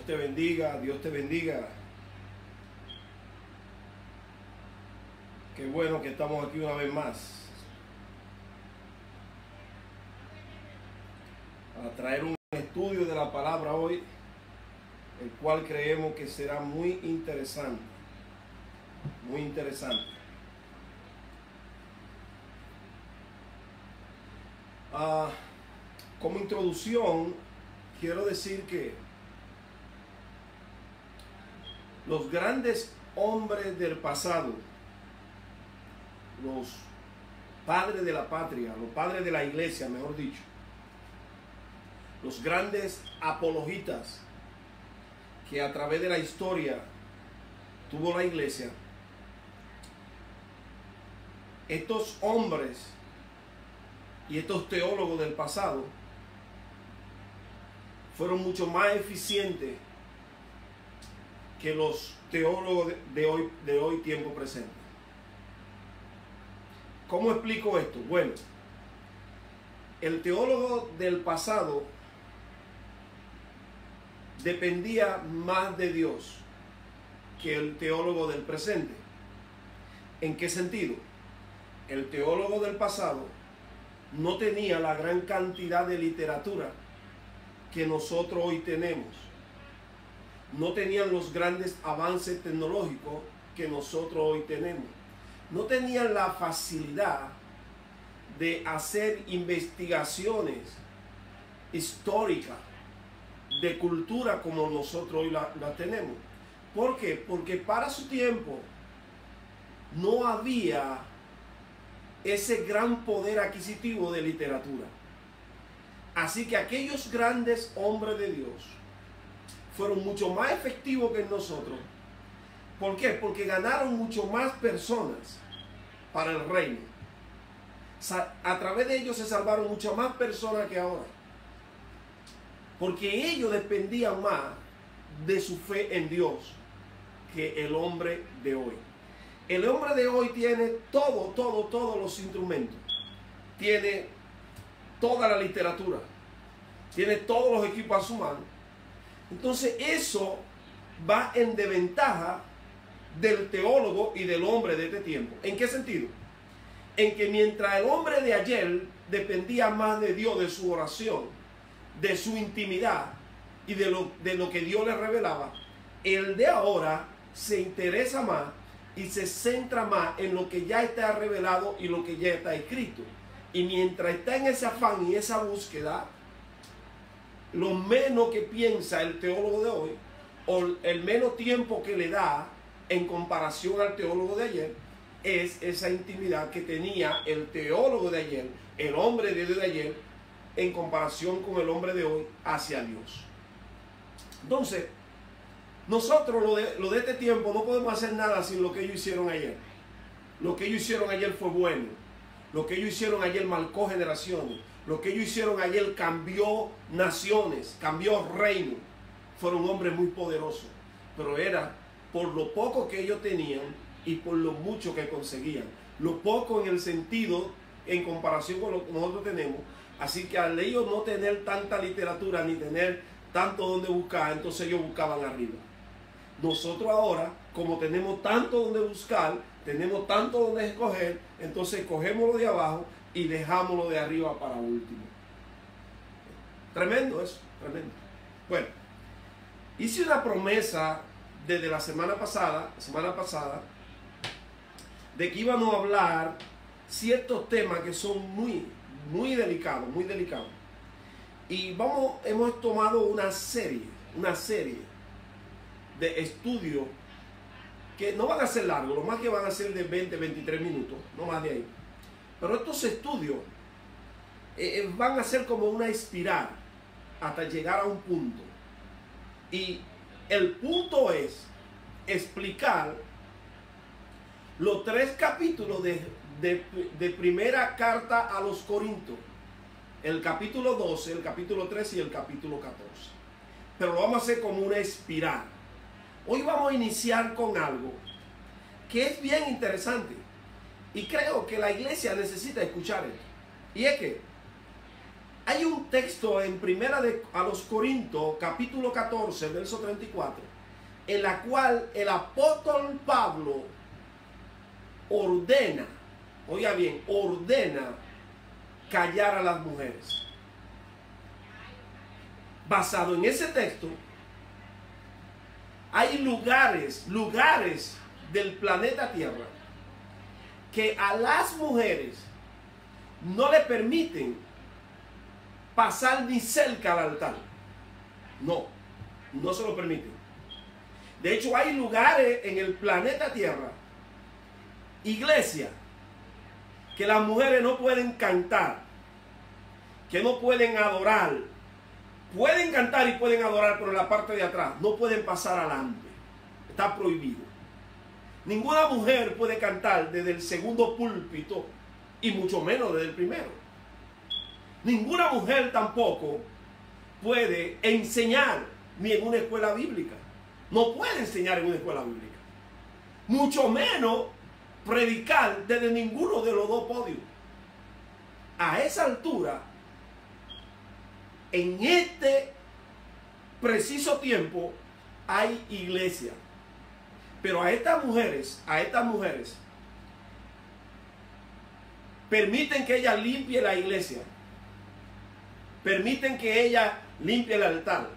te bendiga, Dios te bendiga. Qué bueno que estamos aquí una vez más a traer un estudio de la palabra hoy, el cual creemos que será muy interesante, muy interesante. Como introducción, quiero decir que los grandes hombres del pasado, los padres de la patria, los padres de la iglesia, mejor dicho, los grandes apologistas que a través de la historia tuvo la iglesia, estos hombres y estos teólogos del pasado fueron mucho más eficientes que los teólogos de hoy tiempo presente. ¿Cómo explico esto? Bueno, el teólogo del pasado dependía más de Dios que el teólogo del presente. ¿En qué sentido? El teólogo del pasado no tenía la gran cantidad de literatura que nosotros hoy tenemos. No tenían los grandes avances tecnológicos que nosotros hoy tenemos. No tenían la facilidad de hacer investigaciones históricas de cultura como nosotros hoy la tenemos. ¿Por qué? Porque para su tiempo no había ese gran poder adquisitivo de literatura. Así que aquellos grandes hombres de Dios fueron mucho más efectivos que nosotros. ¿Por qué? Porque ganaron mucho más personas para el reino. A través de ellos se salvaron muchas más personas que ahora. Porque ellos dependían más de su fe en Dios que el hombre de hoy. El hombre de hoy tiene todos los instrumentos. Tiene toda la literatura. Tiene todos los equipos a su mano. Entonces eso va en desventaja del teólogo y del hombre de este tiempo. ¿En qué sentido? En que mientras el hombre de ayer dependía más de Dios, de su oración, de su intimidad y de lo que Dios le revelaba, el de ahora se interesa más y se centra más en lo que ya está revelado y lo que ya está escrito. Y mientras está en ese afán y esa búsqueda, lo menos que piensa el teólogo de hoy, o el menos tiempo que le da en comparación al teólogo de ayer, es esa intimidad que tenía el teólogo de ayer, el hombre de Dios de ayer, en comparación con el hombre de hoy hacia Dios. Entonces, nosotros lo de este tiempo no podemos hacer nada sin lo que ellos hicieron ayer. Lo que ellos hicieron ayer fue bueno. Lo que ellos hicieron ayer marcó generaciones. Lo que ellos hicieron ayer cambió naciones, cambió reinos. Fueron hombres muy poderosos, pero era por lo poco que ellos tenían y por lo mucho que conseguían. Lo poco en el sentido, en comparación con lo que nosotros tenemos. Así que al ellos no tener tanta literatura ni tener tanto donde buscar, entonces ellos buscaban arriba. Nosotros ahora, como tenemos tanto donde buscar, tenemos tanto donde escoger, entonces cogemos lo de abajo y dejamos lo de arriba para último. Tremendo eso, tremendo. Bueno, hice una promesa desde la semana pasada, de que íbamos a hablar ciertos temas que son muy delicados, muy delicados. Y hemos tomado una serie de estudios que no van a ser largos, lo más que van a ser de 20, 23 minutos, no más de ahí. Pero estos estudios van a ser como una espiral hasta llegar a un punto. Y el punto es explicar los 3 capítulos de primera carta a los Corintios. El capítulo 12, el capítulo 13 y el capítulo 14. Pero lo vamos a hacer como una espiral. Hoy vamos a iniciar con algo que es bien interesante. Y creo que la iglesia necesita escuchar esto. Y es que Hay un texto en Primera a los Corintios, capítulo 14, verso 34, en la cual el apóstol Pablo ordena, oiga bien, ordena callar a las mujeres. Basado en ese texto, hay lugares del planeta Tierra que a las mujeres no le permiten pasar ni cerca al altar. No se lo permiten. De hecho, hay lugares en el planeta Tierra, iglesia, que las mujeres no pueden cantar, que no pueden adorar. Pueden cantar y pueden adorar, pero en la parte de atrás no pueden pasar adelante. Está prohibido. Ninguna mujer puede cantar desde el segundo púlpito y mucho menos desde el primero. Ninguna mujer tampoco puede enseñar ni en una escuela bíblica. No puede enseñar en una escuela bíblica. Mucho menos predicar desde ninguno de los dos podios. A esa altura, en este preciso tiempo, hay iglesia. Pero a estas mujeres, permiten que ella limpie la iglesia. Permiten que ella limpie el altar.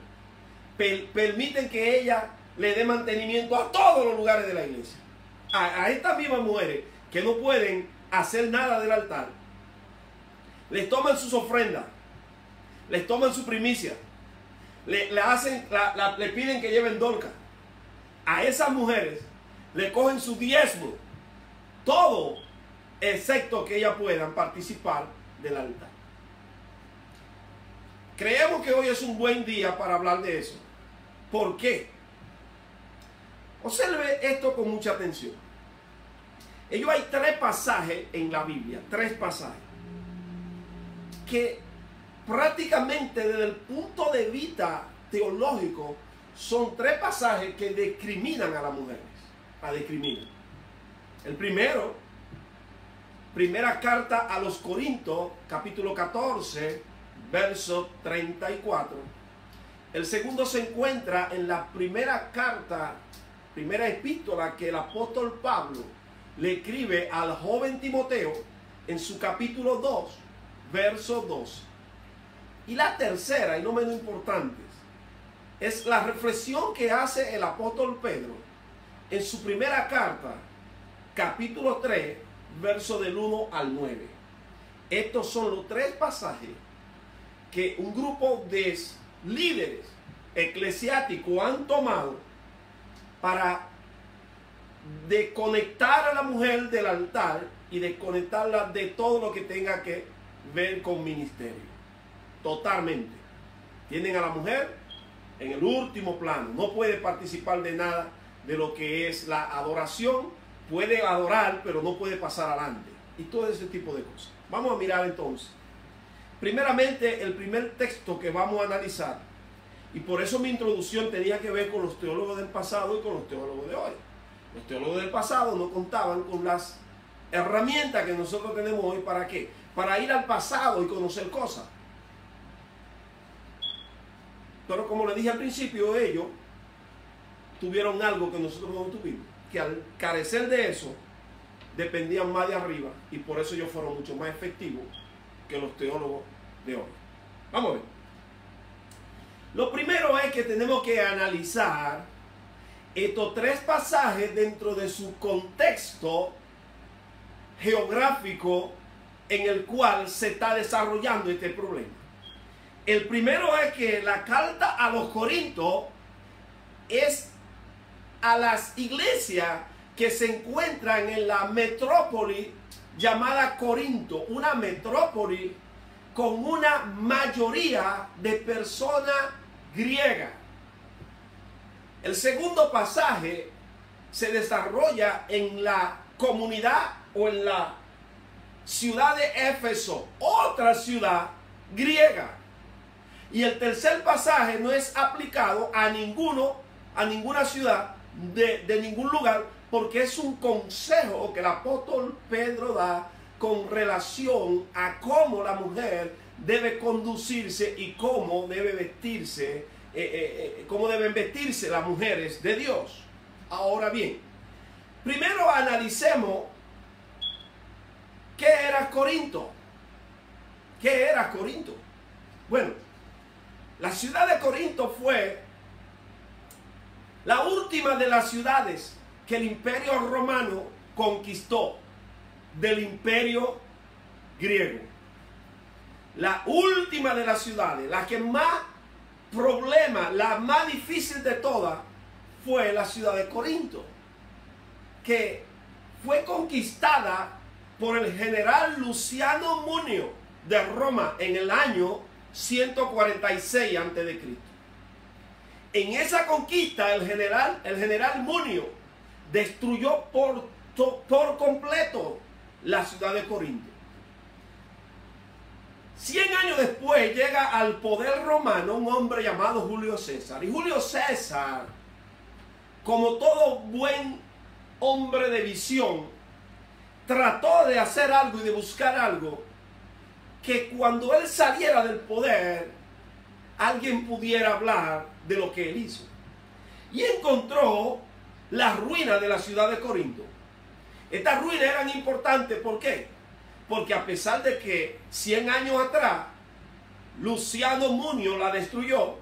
Permiten que ella le dé mantenimiento a todos los lugares de la iglesia. A estas mismas mujeres que no pueden hacer nada del altar, les toman sus ofrendas, les toman su primicia, le piden que lleven dolca. A esas mujeres le cogen su diezmo, todo excepto que ellas puedan participar del altar. Creemos que hoy es un buen día para hablar de eso. ¿Por qué? Observe esto con mucha atención. Hay 3 pasajes en la Biblia, 3 pasajes, que prácticamente desde el punto de vista teológico son 3 pasajes que discriminan a las mujeres. El primero, primera carta a los Corintios, capítulo 14, verso 34. El segundo se encuentra en la primera carta, primera epístola que el apóstol Pablo le escribe al joven Timoteo en su capítulo 2, verso 2. Y la tercera, y no menos importante, es la reflexión que hace el apóstol Pedro en su primera carta, capítulo 3, verso del 1 al 9. Estos son los 3 pasajes que un grupo de líderes eclesiásticos han tomado para desconectar a la mujer del altar y desconectarla de todo lo que tenga que ver con ministerio. Totalmente. Tienen a la mujer en el último plano. No puede participar de nada de lo que es la adoración. Puede adorar, pero no puede pasar adelante. Y todo ese tipo de cosas. Vamos a mirar entonces. Primeramente, el primer texto que vamos a analizar, y por eso mi introducción tenía que ver con los teólogos del pasado y con los teólogos de hoy. Los teólogos del pasado no contaban con las herramientas que nosotros tenemos hoy. ¿Para qué? Para ir al pasado y conocer cosas. Pero como les dije al principio, ellos tuvieron algo que nosotros no tuvimos, que al carecer de eso, dependían más de arriba, y por eso ellos fueron mucho más efectivos que los teólogos de hoy. Vamos a ver. Lo primero es que tenemos que analizar estos 3 pasajes dentro de su contexto geográfico en el cual se está desarrollando este problema. El primero es que la carta a los Corintios es a las iglesias que se encuentran en la metrópoli llamada Corinto, una metrópoli con una mayoría de personas griegas. El segundo pasaje se desarrolla en la comunidad o en la ciudad de Éfeso, otra ciudad griega. Y el tercer pasaje no es aplicado a ninguna ciudad de ningún lugar, porque es un consejo que el apóstol Pedro da con relación a cómo la mujer debe conducirse y cómo debe vestirse, cómo deben vestirse las mujeres de Dios. Ahora bien, primero analicemos qué era Corinto. ¿Qué era Corinto? Bueno, la ciudad de Corinto fue la última de las ciudades que el Imperio Romano conquistó del Imperio griego. La última de las ciudades, la que más problema, la más difícil de todas, fue la ciudad de Corinto, que fue conquistada por el general Luciano Munio de Roma en el año 146 a.C. En esa conquista el general Munio destruyó por completo la ciudad de Corinto. 100 años después llega al poder romano un hombre llamado Julio César. Y Julio César, como todo buen hombre de visión, trató de hacer algo y de buscar algo que cuando él saliera del poder, alguien pudiera hablar de lo que él hizo. Y encontró las ruinas de la ciudad de Corinto. Estas ruinas eran importantes, ¿por qué? Porque a pesar de que 100 años atrás Luciano Munio la destruyó,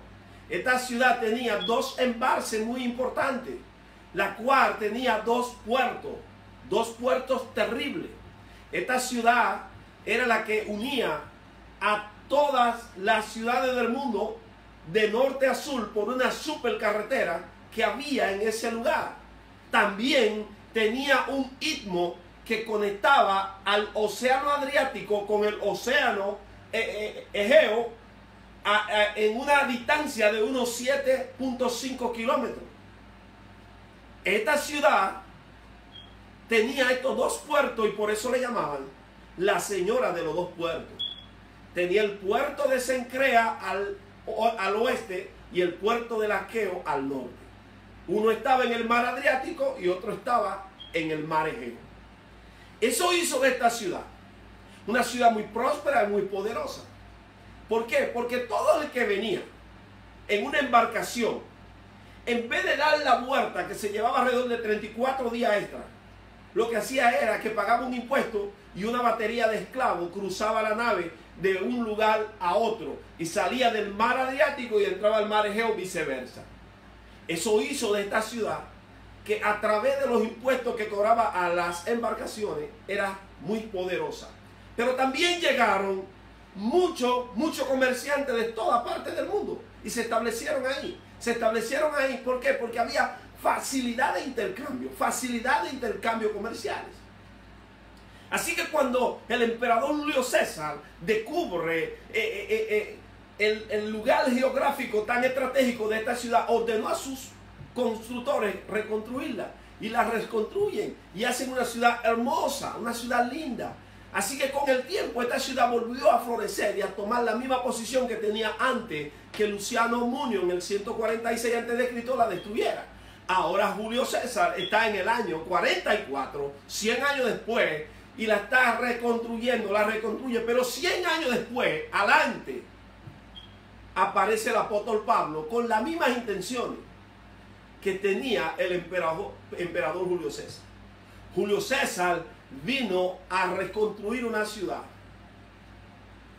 esta ciudad tenía dos embalses muy importantes, la cual tenía dos puertos terribles. Esta ciudad era la que unía a todas las ciudades del mundo de norte a sur por una supercarretera que había en ese lugar. También tenía un istmo que conectaba al océano Adriático con el océano Egeo en una distancia de unos 7.5 kilómetros. Esta ciudad tenía estos dos puertos y por eso le llamaban la señora de los dos puertos. Tenía el puerto de Cencrea al oeste y el puerto de Aqueo al norte. Uno estaba en el mar Adriático y otro estaba en el mar Egeo. Eso hizo de esta ciudad una ciudad muy próspera y muy poderosa. ¿Por qué? Porque todo el que venía en una embarcación, en vez de dar la vuelta que se llevaba alrededor de 34 días extra, lo que hacía era que pagaba un impuesto y una batería de esclavos cruzaba la nave de un lugar a otro y salía del mar Adriático y entraba al mar Egeo, viceversa. Eso hizo de esta ciudad que a través de los impuestos que cobraba a las embarcaciones era muy poderosa. Pero también llegaron muchos comerciantes de toda parte del mundo y se establecieron ahí. ¿Por qué? Porque había facilidad de intercambio comerciales. Así que cuando el emperador Julio César descubre el lugar geográfico tan estratégico de esta ciudad, ordenó a sus constructores reconstruirla y la reconstruyen y hacen una ciudad hermosa, una ciudad linda. Así que con el tiempo esta ciudad volvió a florecer y a tomar la misma posición que tenía antes que Luciano Munio en el 146 a.C. la destruyera. Ahora Julio César está en el año 44, 100 años después, y la está reconstruyendo, la reconstruye, pero 100 años después, adelante, aparece el apóstol Pablo con las mismas intenciones que tenía el emperador Julio César. Julio César vino a reconstruir una ciudad,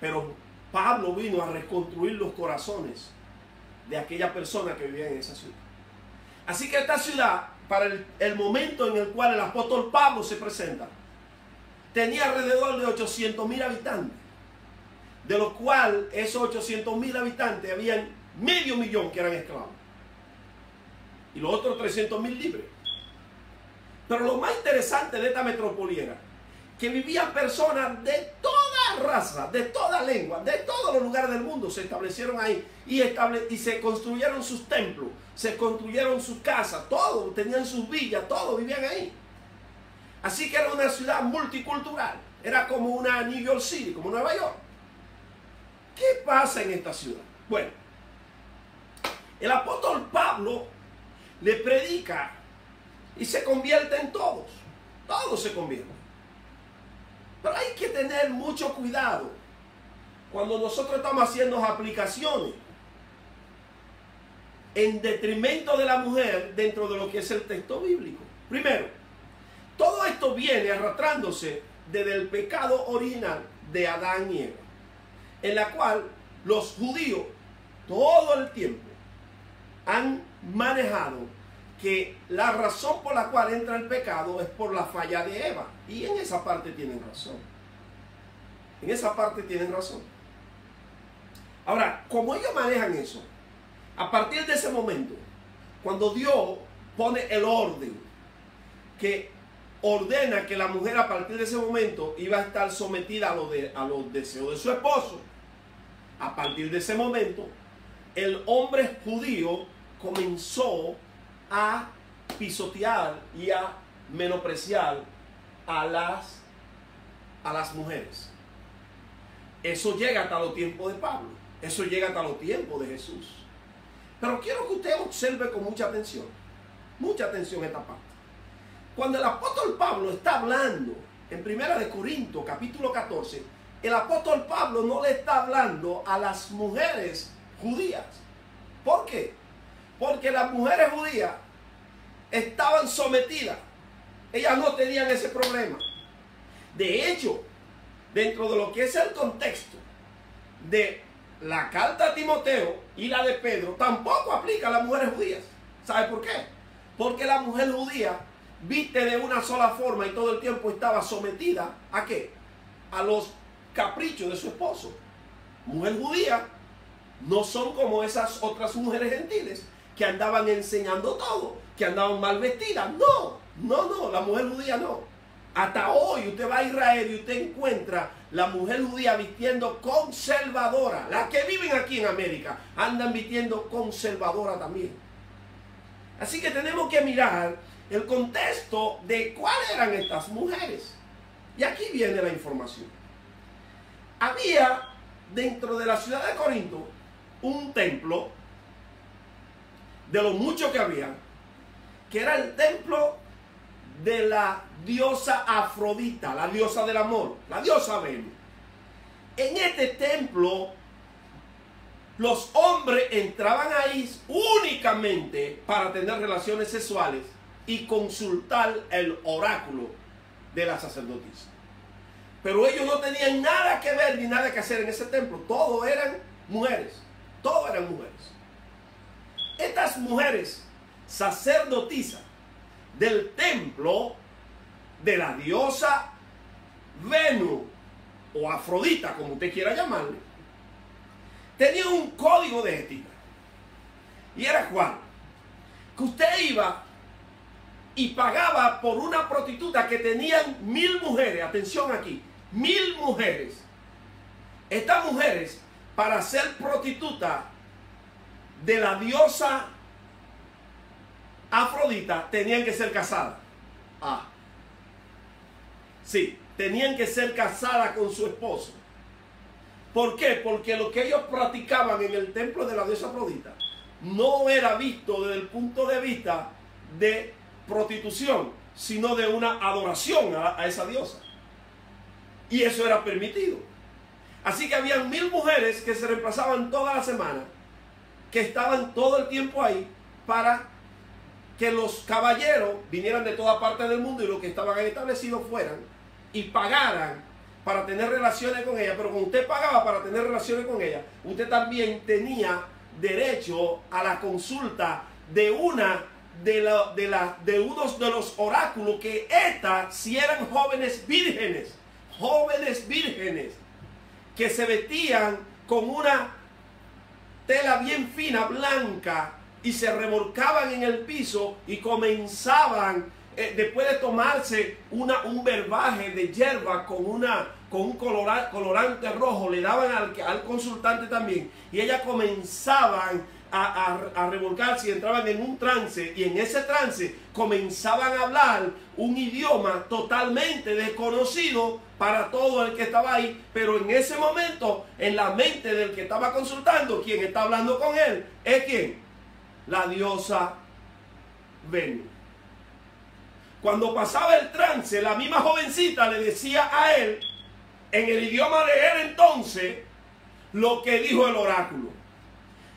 pero Pablo vino a reconstruir los corazones de aquella persona que vivía en esa ciudad. Así que esta ciudad, para el momento en el cual el apóstol Pablo se presenta, tenía alrededor de 800,000 habitantes, de los cuales esos 800,000 habitantes habían 500,000 que eran esclavos y los otros 300,000 libres. Pero lo más interesante de esta metrópoli era que vivían personas de toda raza, de toda lengua, de todos los lugares del mundo. Se establecieron ahí y se construyeron sus templos, se construyeron sus casas, todos tenían sus villas, todos vivían ahí. Así que era una ciudad multicultural, era como una New York City, como Nueva York. ¿Qué pasa en esta ciudad? Bueno, el apóstol Pablo le predica y se convierte en todos se convierten. Pero hay que tener mucho cuidado cuando nosotros estamos haciendo aplicaciones en detrimento de la mujer dentro de lo que es el texto bíblico. Primero, todo esto viene arrastrándose desde el pecado original de Adán y Eva, en la cual los judíos todo el tiempo han manejado que la razón por la cual entra el pecado es por la falla de Eva. Y en esa parte tienen razón. En esa parte tienen razón. Ahora, como ellos manejan eso, a partir de ese momento, cuando Dios pone el orden, que ordena que la mujer a partir de ese momento iba a estar sometida a los deseos de su esposo, a partir de ese momento, el hombre judío comenzó a pisotear y a menospreciar a las mujeres. Eso llega hasta los tiempos de Pablo. Eso llega hasta los tiempos de Jesús. Pero quiero que usted observe con mucha atención esta parte. Cuando el apóstol Pablo está hablando en 1 Corintios capítulo 14, el apóstol Pablo no le está hablando a las mujeres judías. ¿Por qué? Porque las mujeres judías estaban sometidas. Ellas no tenían ese problema. De hecho, dentro de lo que es el contexto de la carta a Timoteo y la de Pedro, tampoco aplica a las mujeres judías. ¿Sabe por qué? Porque la mujer judía viste de una sola forma y todo el tiempo estaba sometida ¿a qué? A los caprichos de su esposo. Mujer judía no son como esas otras mujeres gentiles que andaban enseñando todo, que andaban mal vestidas. No, la mujer judía no. Hasta hoy usted va a Israel y usted encuentra la mujer judía vistiendo conservadora. Las que viven aquí en América andan vistiendo conservadora también. Así que tenemos que mirar el contexto de cuáles eran estas mujeres. Y aquí viene la información. Había dentro de la ciudad de Corinto un templo, de lo mucho que había, que era el templo de la diosa Afrodita, la diosa del amor, la diosa Venus. En este templo, los hombres entraban ahí únicamente para tener relaciones sexuales y consultar el oráculo de la sacerdotisa. Pero ellos no tenían nada que ver ni nada que hacer en ese templo. Todos eran mujeres. Todos eran mujeres. Estas mujeres sacerdotisas del templo de la diosa Venus o Afrodita, como usted quiera llamarle, tenían un código de ética. Y era cuál: que usted iba y pagaba por una prostituta que tenían 1000 mujeres. Atención aquí, 1000 mujeres. Estas mujeres, para ser prostituta de la diosa Afrodita, tenían que ser casadas. Sí, tenían que ser casadas con su esposo. ¿Por qué? Porque lo que ellos practicaban en el templo de la diosa Afrodita no era visto desde el punto de vista de prostitución, sino de una adoración a esa diosa. Y eso era permitido. Así que habían 1000 mujeres que se reemplazaban toda la semana, que estaban todo el tiempo ahí para que los caballeros vinieran de toda parte del mundo y los que estaban ahí establecidos fueran y pagaran para tener relaciones con ella. Pero cuando usted pagaba para tener relaciones con ella, usted también tenía derecho a la consulta de unos de los oráculos, que estas si eran jóvenes vírgenes, que se vestían con una tela bien fina, blanca, y se revolcaban en el piso y comenzaban, después de tomarse un verbaje de hierba con un colorante rojo, le daban al consultante también, y ellas comenzaban a revolcarse y entraban en un trance, y en ese trance comenzaban a hablar un idioma totalmente desconocido para todo el que estaba ahí. Pero en ese momento, en la mente del que estaba consultando, quien está hablando con él es ¿quién? La diosa Venus. Cuando pasaba el trance, la misma jovencita le decía a él, en el idioma de él entonces, lo que dijo el oráculo.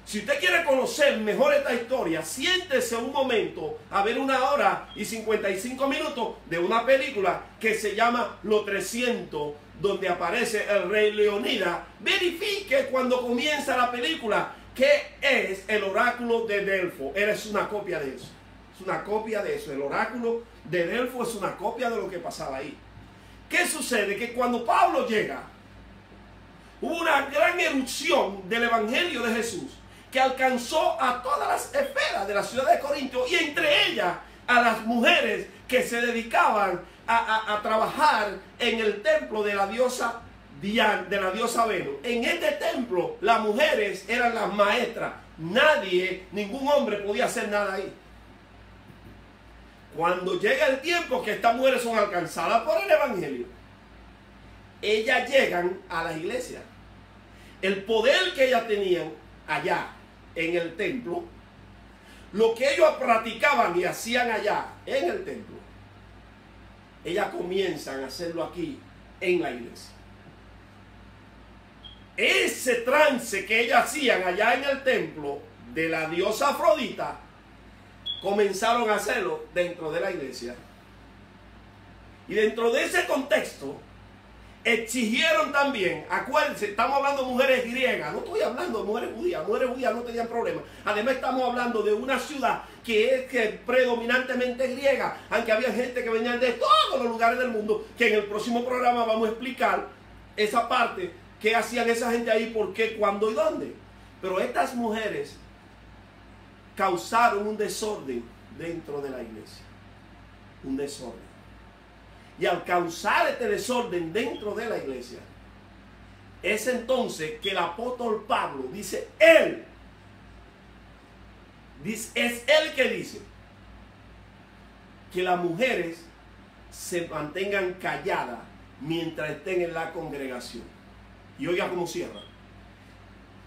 Si usted quiere conocer mejor esta historia, siéntese un momento a ver 1 hora y 55 minutos de una película que se llama Los 300, donde aparece el rey Leonidas. Verifique cuando comienza la película qué es el oráculo de Delfo. Es una copia de eso. Es una copia de eso. El oráculo de Delfo es una copia de lo que pasaba ahí. ¿Qué sucede? Que cuando Pablo llega, hubo una gran erupción del evangelio de Jesús que alcanzó a todas las esferas de la ciudad de Corinto, y entre ellas a las mujeres que se dedicaban a trabajar en el templo de la diosa Diana, de la diosa Venus. En este templo las mujeres eran las maestras. Nadie, ningún hombre podía hacer nada ahí. Cuando llega el tiempo que estas mujeres son alcanzadas por el evangelio, ellas llegan a las iglesias. El poder que ellas tenían allá en el templo, lo que ellos practicaban y hacían allá en el templo, ellas comienzan a hacerlo aquí en la iglesia. Ese trance que ellas hacían allá en el templo de la diosa Afrodita, comenzaron a hacerlo dentro de la iglesia. Y dentro de ese contexto exigieron también, acuérdense, estamos hablando de mujeres griegas, no estoy hablando de mujeres judías no tenían problema. Además estamos hablando de una ciudad que es predominantemente griega, aunque había gente que venía de todos los lugares del mundo, que en el próximo programa vamos a explicar esa parte, qué hacían esa gente ahí, por qué, cuándo y dónde. Pero estas mujeres causaron un desorden dentro de la iglesia, un desorden. Y al causar este desorden dentro de la iglesia, es entonces que el apóstol Pablo dice, es él que dice que las mujeres se mantengan calladas mientras estén en la congregación. Y oiga cómo cierra.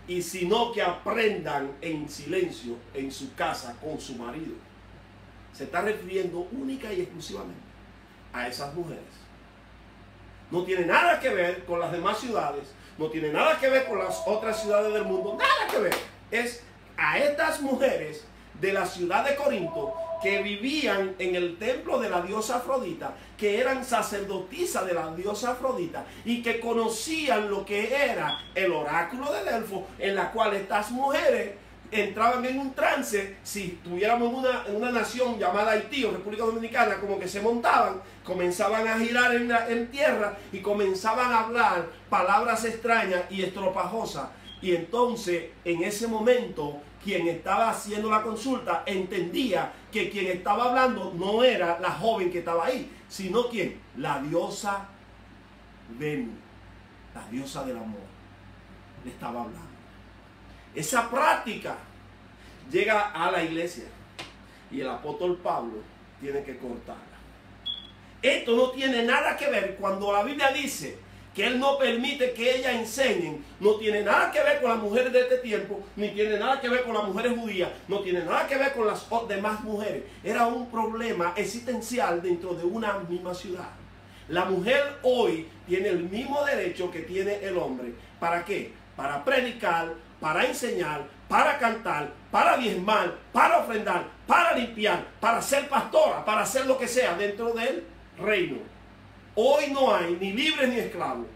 Y sino que aprendan en silencio en su casa con su marido. Se está refiriendo única y exclusivamente a esas mujeres. No tiene nada que ver con las demás ciudades, no tiene nada que ver con las otras ciudades del mundo, nada que ver. Es a estas mujeres de la ciudad de Corinto que vivían en el templo de la diosa Afrodita, que eran sacerdotisas de la diosa Afrodita y que conocían lo que era el oráculo de Delfo, en la cual estas mujeres entraban en un trance. Si tuviéramos una nación llamada Haití o República Dominicana, como que se montaban, comenzaban a girar en tierra y comenzaban a hablar palabras extrañas y estropajosas. Y entonces, en ese momento, quien estaba haciendo la consulta entendía que quien estaba hablando no era la joven que estaba ahí, sino quien, la diosa Venus, la diosa del amor, le estaba hablando. Esa práctica llega a la iglesia y el apóstol Pablo tiene que cortarla. Esto no tiene nada que ver cuando la Biblia dice que él no permite que ellas enseñen. No tiene nada que ver con las mujeres de este tiempo, ni tiene nada que ver con las mujeres judías, no tiene nada que ver con las demás mujeres. Era un problema existencial dentro de una misma ciudad. La mujer hoy tiene el mismo derecho que tiene el hombre. ¿Para qué? Para predicar, para enseñar, para cantar, para diezmar, para ofrendar, para limpiar, para ser pastora, para hacer lo que sea dentro del reino. Hoy no hay ni libres ni esclavos,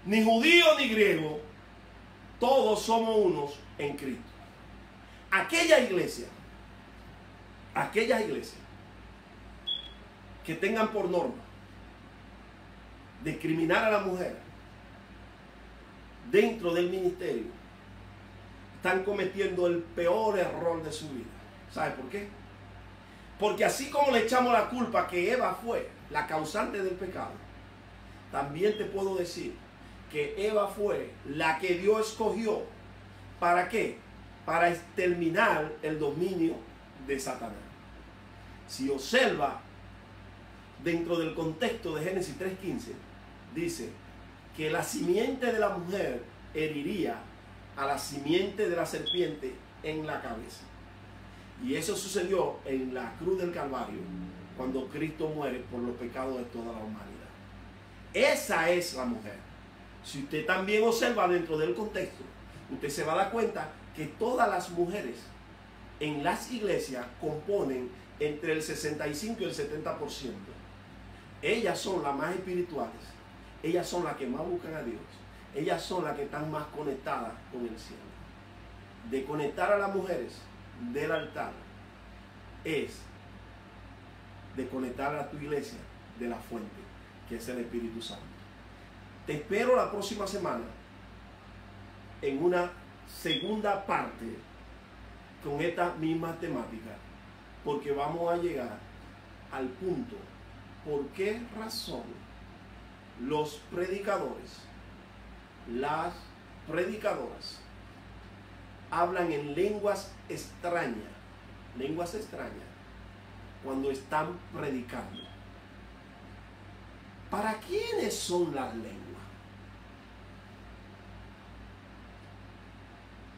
ni judíos ni griegos, todos somos unos en Cristo. Aquellas iglesias que tengan por norma discriminar a la mujer dentro del ministerio, están cometiendo el peor error de su vida. ¿Sabe por qué? Porque así como le echamos la culpa que Eva fue la causante del pecado, también te puedo decir que Eva fue la que Dios escogió. ¿Para qué? Para exterminar el dominio de Satanás. Si observa dentro del contexto de Génesis 3:15, dice que la simiente de la mujer heriría a la simiente de la serpiente en la cabeza. Y eso sucedió en la cruz del Calvario, cuando Cristo muere por los pecados de toda la humanidad. Esa es la mujer. Si usted también observa dentro del contexto, usted se va a dar cuenta que todas las mujeres en las iglesias componen entre el 65 y el 70%. Ellas son las más espirituales, ellas son las que más buscan a Dios, ellas son las que están más conectadas con el cielo. De conectar a las mujeres del altar es de conectar a tu iglesia de la fuente, que es el Espíritu Santo. Te espero la próxima semana en una segunda parte con esta misma temática, porque vamos a llegar al punto por qué razón los predicadores, las predicadoras, hablan en lenguas extrañas cuando están predicando. ¿Para quiénes son las lenguas?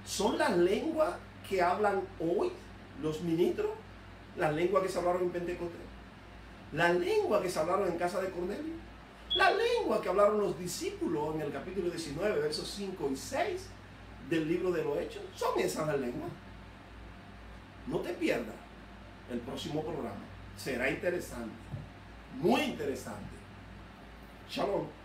¿Son las lenguas que hablan hoy los ministros? ¿Las lenguas que se hablaron en Pentecostés? ¿Las lenguas que se hablaron en casa de Cornelio? ¿Las lenguas que hablaron los discípulos en el capítulo 19, versos 5 y 6 del libro de los Hechos? ¿Son esas las lenguas? No te pierdas el próximo programa. Será interesante, muy interesante. Shalom.